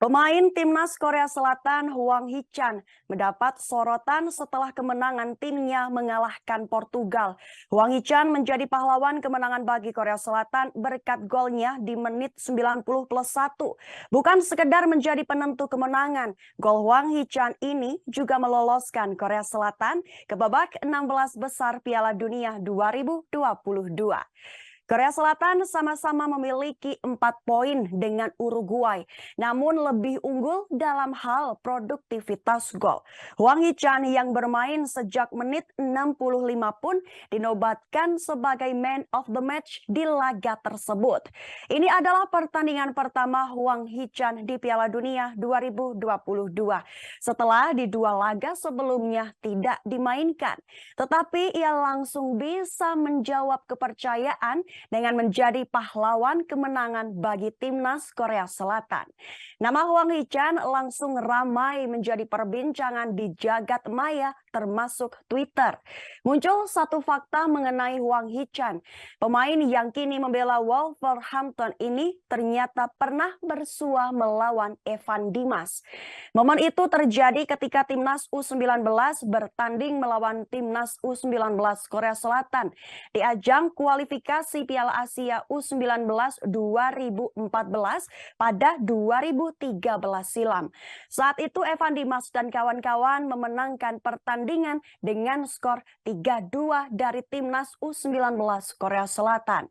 Pemain timnas Korea Selatan Hwang Hee-chan mendapat sorotan setelah kemenangan timnya mengalahkan Portugal. Hwang Hee-chan menjadi pahlawan kemenangan bagi Korea Selatan berkat golnya di menit 90+1. Bukan sekedar menjadi penentu kemenangan, gol Hwang Hee-chan ini juga meloloskan Korea Selatan ke babak 16 besar Piala Dunia 2022. Korea Selatan sama-sama memiliki 4 poin dengan Uruguay, namun lebih unggul dalam hal produktivitas gol. Hwang Hee-chan yang bermain sejak menit 65 pun dinobatkan sebagai man of the match di laga tersebut. Ini adalah pertandingan pertama Hwang Hee-chan di Piala Dunia 2022 setelah di 2 laga sebelumnya tidak dimainkan. Tetapi ia langsung bisa menjawab kepercayaan dengan menjadi pahlawan kemenangan bagi timnas Korea Selatan. Nama Hwang Hee-chan langsung ramai menjadi perbincangan di jagat maya termasuk Twitter. Muncul satu fakta mengenai Hwang Hee-chan. Pemain yang kini membela Wolverhampton ini ternyata pernah bersua melawan Evan Dimas. Momen itu terjadi ketika timnas U19 bertanding melawan timnas U19 Korea Selatan di ajang kualifikasi Piala Asia U19 2014 pada 2013 silam. Saat itu Evan Dimas dan kawan-kawan memenangkan pertandingan dengan skor 3-2 dari timnas U19 Korea Selatan.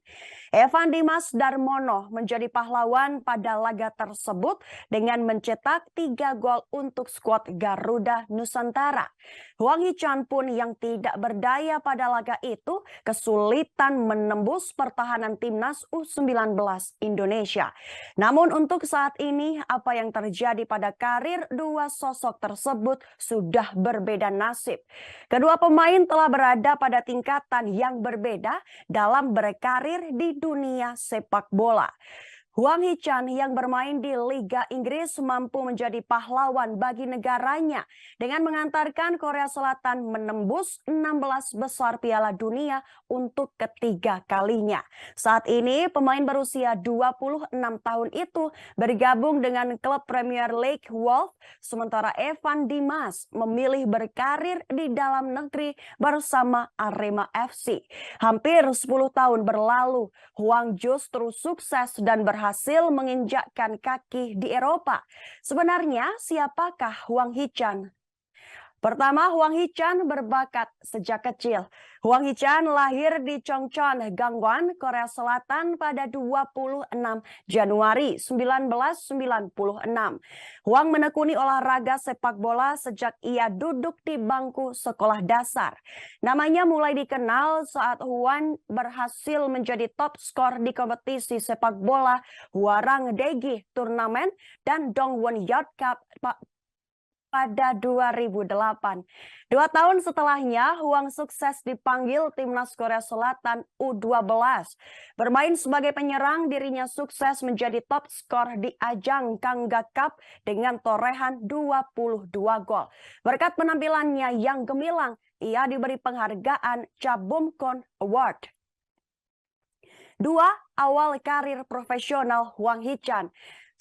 Evan Dimas Darmono menjadi pahlawan pada laga tersebut dengan mencetak 3 gol untuk skuad Garuda Nusantara. Hwang Hee-chan pun yang tidak berdaya pada laga itu kesulitan menembus pertahanan timnas U19 Indonesia. Namun untuk saat ini apa yang terjadi pada karir dua sosok tersebut sudah berbeda nasib. Kedua pemain telah berada pada tingkatan yang berbeda dalam berkarir di dunia sepak bola. Hwang Hee-chan yang bermain di Liga Inggris mampu menjadi pahlawan bagi negaranya dengan mengantarkan Korea Selatan menembus 16 besar Piala Dunia untuk ketiga kalinya. Saat ini pemain berusia 26 tahun itu bergabung dengan klub Premier League Wolves, sementara Evan Dimas memilih berkarir di dalam negeri bersama Arema FC. Hampir 10 tahun berlalu, Hwang justru sukses dan berhasil menginjakkan kaki di Eropa. Sebenarnya siapakah Hwang Hee-chan? Pertama, Hwang Hee-chan berbakat sejak kecil. Hwang Hee-chan lahir di Chongcheon, Gangwon, Korea Selatan pada 26 Januari 1996. Hwang menekuni olahraga sepak bola sejak ia duduk di bangku sekolah dasar. Namanya mulai dikenal saat Hwang berhasil menjadi top skor di kompetisi sepak bola Hwarang Daegi Turnamen dan Dongwon Youth Cup pada 2008. 2 tahun setelahnya, Hwang sukses dipanggil timnas Korea Selatan U12. Bermain sebagai penyerang, dirinya sukses menjadi top skor di ajang Kangga Cup dengan torehan 22 gol. Berkat penampilannya yang gemilang, ia diberi penghargaan Chabumkon Award. 2. Awal karir profesional Hwang Hee-chan.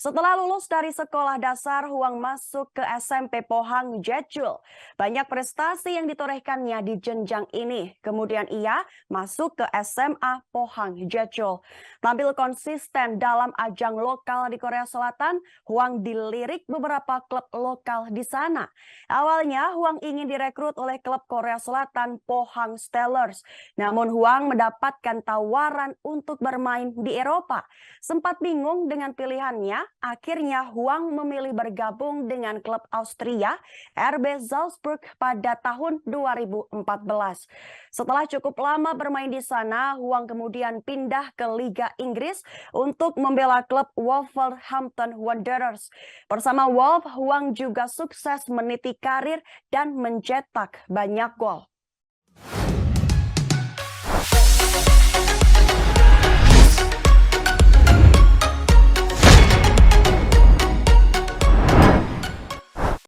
Setelah lulus dari sekolah dasar, Hwang masuk ke SMP Pohang Jeju. Banyak prestasi yang ditorehkannya di jenjang ini. Kemudian ia masuk ke SMA Pohang Jeju. Tampil konsisten dalam ajang lokal di Korea Selatan, Hwang dilirik beberapa klub lokal di sana. Awalnya Hwang ingin direkrut oleh klub Korea Selatan Pohang Steelers. Namun Hwang mendapatkan tawaran untuk bermain di Eropa. Sempat bingung dengan pilihannya. Akhirnya Hwang memilih bergabung dengan klub Austria RB Salzburg pada tahun 2014. Setelah cukup lama bermain di sana, Hwang kemudian pindah ke Liga Inggris untuk membela klub Wolverhampton Wanderers. Bersama Wolves, Hwang juga sukses meniti karir dan mencetak banyak gol.